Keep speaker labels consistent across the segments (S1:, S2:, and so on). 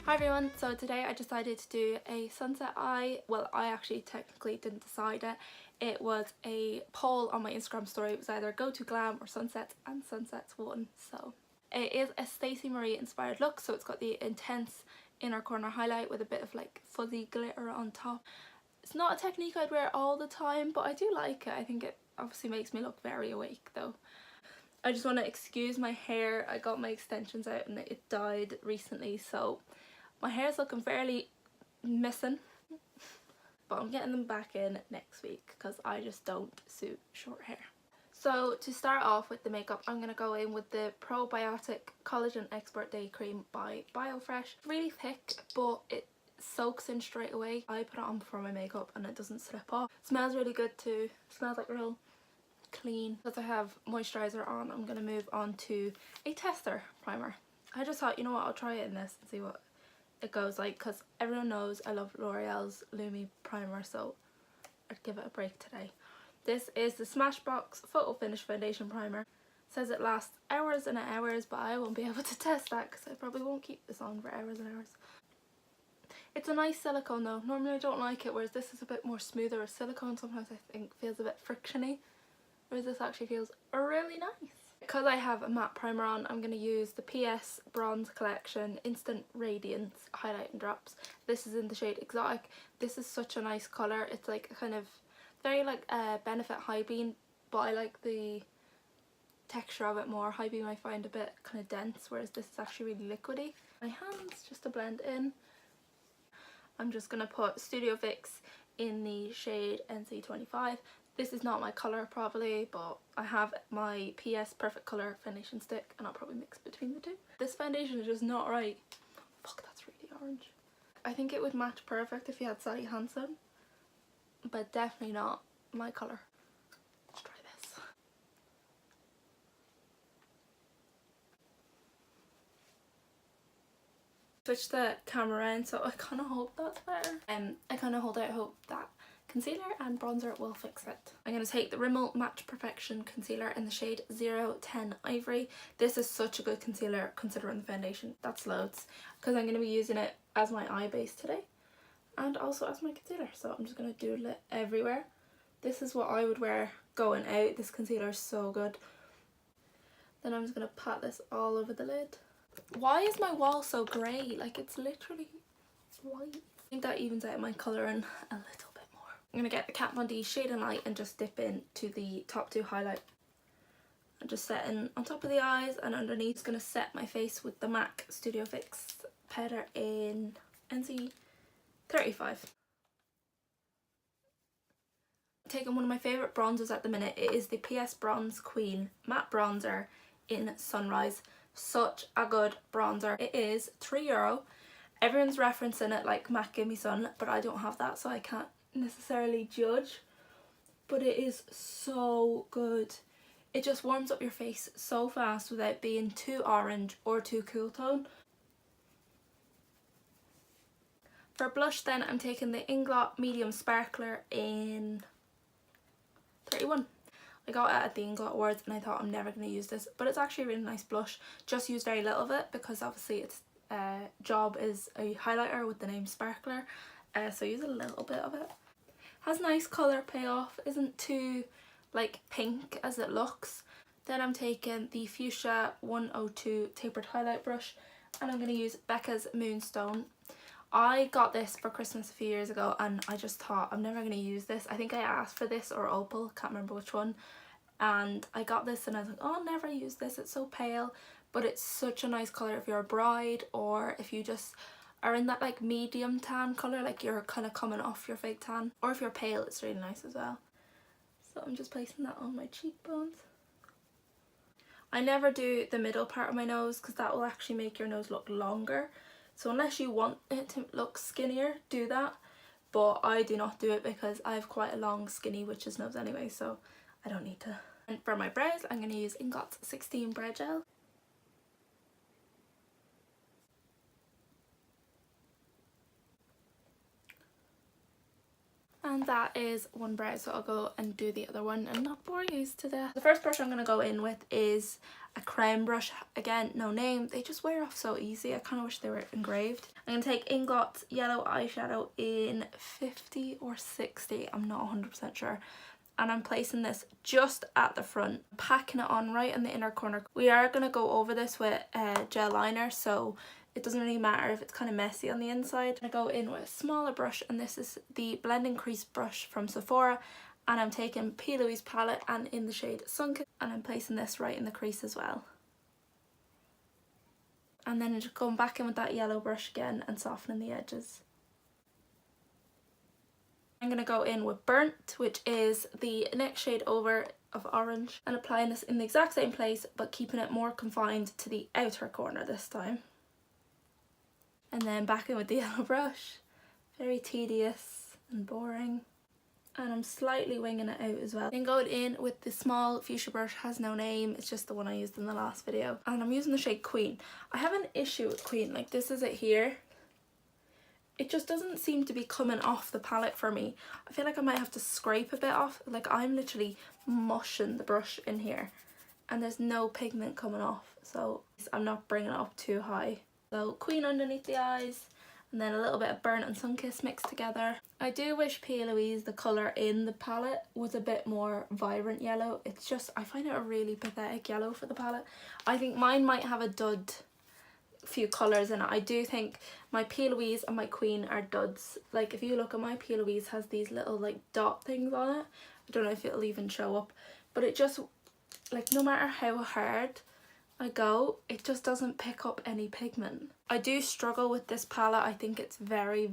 S1: Hi everyone, so today I decided to do a sunset eye. Well, I actually technically didn't decide it. It was a poll on my Instagram story. It was either go to glam or sunsets, and sunsets won. So it is a Stacey Marie inspired look, so it's got the intense inner corner highlight with a bit of like fuzzy glitter on top. It's not a technique I'd wear all the time, but I do like it. I think it obviously makes me look very awake though. I just want to excuse my hair. I got my extensions out and it dyed recently, so my hair's looking fairly missing, but I'm getting them back in next week because I just don't suit short hair. So to start off with the makeup, I'm going to go in with the Probiotic Collagen Expert Day Cream by Biofresh. Really thick, but it soaks in straight away. I put it on before my makeup and it doesn't slip off. It smells really good too. It smells like real clean. Because I have moisturiser on, I'm going to move on to a tester primer. I just thought, you know what, I'll try it in this and see what it goes like, because everyone knows I love L'Oreal's Lumi primer, so I'd give it a break today. This is the Smashbox Photofinish Foundation Primer. It says it lasts hours and hours, but I won't be able to test that because I probably won't keep this on for hours and hours. It's a nice silicone though. Normally I don't like it, whereas this is a bit more smoother. A silicone sometimes I think feels a bit frictiony, whereas this actually feels really nice. Because I have a matte primer on, I'm going to use the PS Bronze Collection Instant Radiance Highlighting Drops. This is in the shade Exotic. This is such a nice colour. It's like a kind of very like Benefit High Beam, but I like the texture of it more. High Beam I find a bit kind of dense, whereas this is actually really liquidy. My hands just to blend in. I'm just going to put Studio Fix in the shade NC25. This is not my colour probably, but I have my PS Perfect Colour foundation stick and I'll probably mix between the two. This foundation is just not right. Fuck, that's really orange. I think it would match perfect if you had Sally Hansen, but definitely not my colour. Let's try this. Switch the camera around, so I kind of hope that's better. I kind of hold out hope that concealer and bronzer will fix it. I'm going to take the Rimmel Match Perfection Concealer in the shade 010 Ivory. This is such a good concealer considering the foundation. That's loads, because I'm going to be using it as my eye base today and also as my concealer, so I'm just going to doodle it everywhere. This is what I would wear going out. This concealer is so good. Then I'm just going to pat this all over the lid. Why is my wall so grey? Like, it's literally white. I think that evens out my colouring a little bit more. I'm going to get the Kat Von D Shade and Light and just dip into the top two highlight. I'm just setting on top of the eyes and underneath. Just going to set my face with the MAC Studio Fix powder in NC35. Taking one of my favourite bronzers at the minute. It is the PS Bronze Queen Matte Bronzer in Sunrise. Such a good bronzer. It is €3. Everyone's referencing it like MAC Gimme Sun, but I don't have that, so I can't necessarily judge. But it is so good. It just warms up your face so fast without being too orange or too cool tone. For blush then, I'm taking the Inglot Medium Sparkler in 31. I got it at the Inglot Awards and I thought I'm never going to use this, but it's actually a really nice blush. Just use very little of it because obviously its job is a highlighter with the name Sparkler, so use a little bit of it. Has nice colour payoff, isn't too like pink as it looks. Then I'm taking the Fuchsia 102 tapered highlight brush and I'm going to use Becca's Moonstone. I got this for Christmas a few years ago and I just thought I'm never going to use this. I think I asked for this or Opal, can't remember which one, and I got this and I was like, oh, I'll never use this, it's so pale, but it's such a nice colour if you're a bride or if you just are in that like medium tan colour, like you're kind of coming off your fake tan, or if you're pale it's really nice as well. So I'm just placing that on my cheekbones. I never do the middle part of my nose because that will actually make your nose look longer. So unless you want it to look skinnier, do that. But I do not do it because I have quite a long skinny witch's nose anyway, so I don't need to. And for my brows, I'm going to use Inglot's 16 Brow Gel. And that is one brow, so I'll go and do the other one and not bore you to death. The first brush I'm going to go in with is a crown brush. Again, no name, they just wear off so easy. I kind of wish they were engraved. I'm going to take Inglot's yellow eyeshadow in 50 or 60, I'm not 100% sure. And I'm placing this just at the front, packing it on right in the inner corner. We are going to go over this with gel liner, so it doesn't really matter if it's kind of messy on the inside. I go in with a smaller brush, and this is the blending crease brush from Sephora, and I'm taking PLouise palette and in the shade Sunkissed, and I'm placing this right in the crease as well. And then just going back in with that yellow brush again and softening the edges. I'm going to go in with Burnt, which is the next shade over of orange, and applying this in the exact same place but keeping it more confined to the outer corner this time. And then back in with the yellow brush. Very tedious and boring. And I'm slightly winging it out as well. Then going in with the small fuchsia brush, has no name, it's just the one I used in the last video. And I'm using the shade Queen. I have an issue with Queen, like this is it here. It just doesn't seem to be coming off the palette for me. I feel like I might have to scrape a bit off. Like I'm literally mushing the brush in here and there's no pigment coming off. So I'm not bringing it up too high. So Queen underneath the eyes, and then a little bit of Burnt and Sunkissed mixed together. I do wish PLouise, the colour in the palette, was a bit more vibrant yellow. It's just, I find it a really pathetic yellow for the palette. I think mine might have a dud few colours in it. I do think my PLouise and my Queen are duds. Like if you look at my PLouise, has these little like dot things on it. I don't know if it'll even show up, but it just, like no matter how hard I go, it just doesn't pick up any pigment. I do struggle with this palette. I think it's very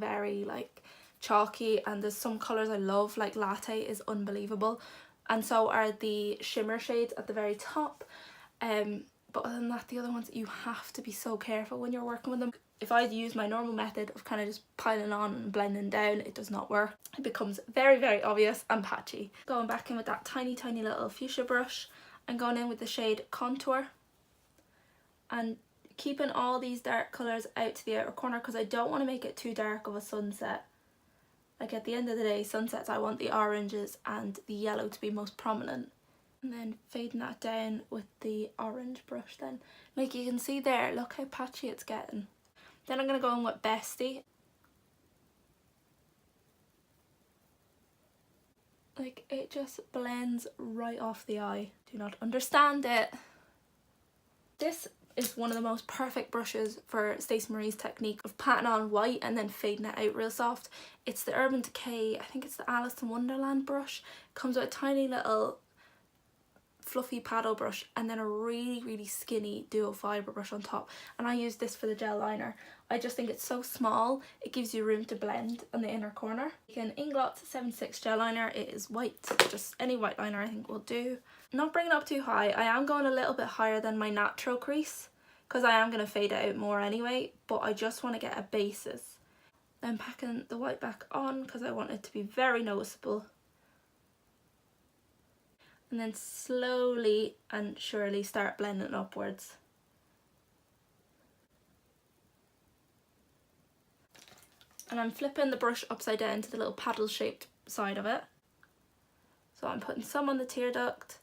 S1: like chalky, and there's some colours I love, like Latte is unbelievable, and so are the shimmer shades at the very top. But other than that, the other ones, you have to be so careful when you're working with them. If I use my normal method of kind of just piling on and blending down, it does not work. It becomes very obvious and patchy. Going back in with that tiny little fuchsia brush and going in with the shade Contour, and keeping all these dark colours out to the outer corner because I don't want to make it too dark of a sunset. Like at the end of the day, sunsets, I want the oranges and the yellow to be most prominent. And then fading that down with the orange brush then. Like you can see there, look how patchy it's getting. Then I'm going to go in with Bestie. Like it just blends right off the eye. Do not understand it. This is one of the most perfect brushes for Stacey Marie's technique of patting on white and then fading it out real soft. It's the Urban Decay, I think it's the Alice in Wonderland brush. It comes with a tiny little fluffy paddle brush and then a really skinny duo fibre brush on top, and I use this for the gel liner. I just think it's so small, it gives you room to blend on the inner corner. You can Inglot 76 gel liner, it is white, just any white liner I think will do. Not bringing it up too high, I am going a little bit higher than my natural crease because I am going to fade it out more anyway, but I just want to get a basis. Then packing the white back on because I want it to be very noticeable. And then slowly and surely start blending it upwards. And I'm flipping the brush upside down to the little paddle shaped side of it. So I'm putting some on the tear duct.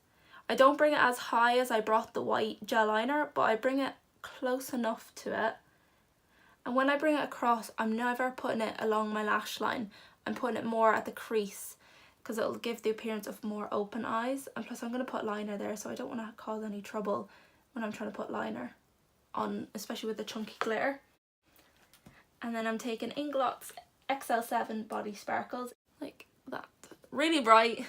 S1: I don't bring it as high as I brought the white gel liner, but I bring it close enough to it. And when I bring it across, I'm never putting it along my lash line. I'm putting it more at the crease, because it'll give the appearance of more open eyes, and plus I'm going to put liner there, so I don't want to cause any trouble when I'm trying to put liner on, especially with the chunky glitter. And then I'm taking Inglot's XL7 Body Sparkles, like that, really bright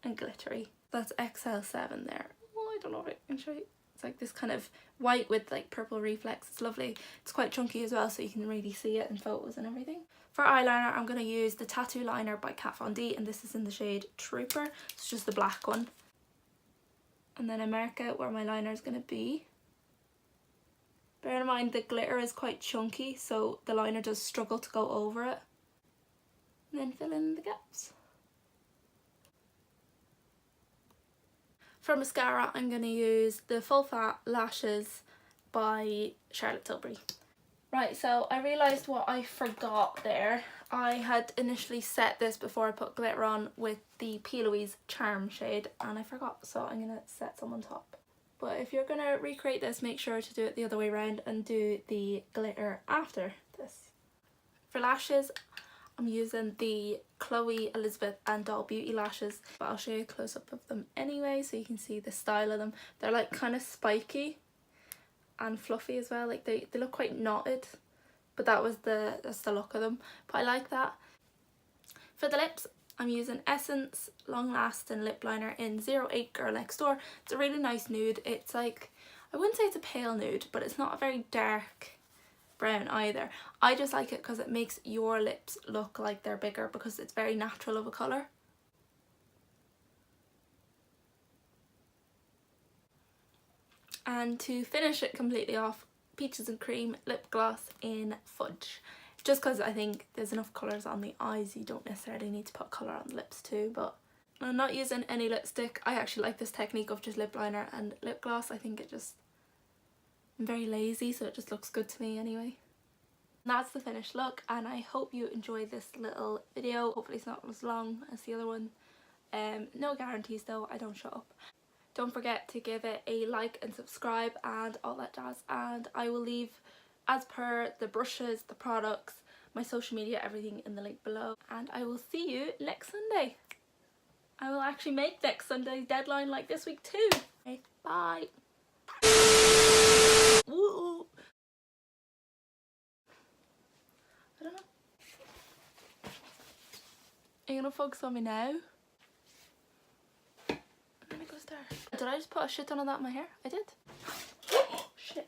S1: and glittery. That's XL7 there. Oh, I don't know if I can show you. It's like this kind of white with like purple reflex. It's lovely. It's quite chunky as well, so you can really see it in photos and everything. For eyeliner, I'm going to use the Tattoo Liner by Kat Von D, and this is in the shade Trooper. It's just the black one. And then I mark out where my liner is going to be. Bear in mind the glitter is quite chunky, so the liner does struggle to go over it. And then fill in the gaps. For mascara, I'm going to use the Full Fat Lashes by Charlotte Tilbury. Right, so I realised what I forgot there. I had initially set this before I put glitter on with the PLouise Charm shade and I forgot, so I'm going to set some on top. But if you're going to recreate this, make sure to do it the other way around and do the glitter after this. For lashes, I'm using the Chloe, Elizabeth and Doll Beauty lashes, but I'll show you a close-up of them anyway so you can see the style of them. They're like kind of spiky and fluffy as well, like they look quite knotted, but that's the look of them, but I like that. For the lips, I'm using Essence Long Lasting Lip Liner in 08 Girl Next Door. It's a really nice nude. It's like, I wouldn't say it's a pale nude, but it's not a very dark brown either. I just like it because it makes your lips look like they're bigger because it's very natural of a colour. And to finish it completely off, Peaches and Cream lip gloss in Fudge. Just because I think there's enough colours on the eyes, you don't necessarily need to put colour on the lips too. But I'm not using any lipstick. I actually like this technique of just lip liner and lip gloss. I think I'm very lazy, so it just looks good to me anyway. And that's the finished look, and I hope you enjoyed this little video. Hopefully it's not as long as the other one. No guarantees though, I don't shut up. Don't forget to give it a like and subscribe and all that jazz, and I will leave, as per the brushes, the products, my social media, everything in the link below. And I will see you next Sunday. I will actually make next Sunday's deadline like this week too. Okay, bye. Woo. I don't know. Are you gonna focus on me now? And then it goes there. Did I just put a shit ton of that in my hair? I did. Shit.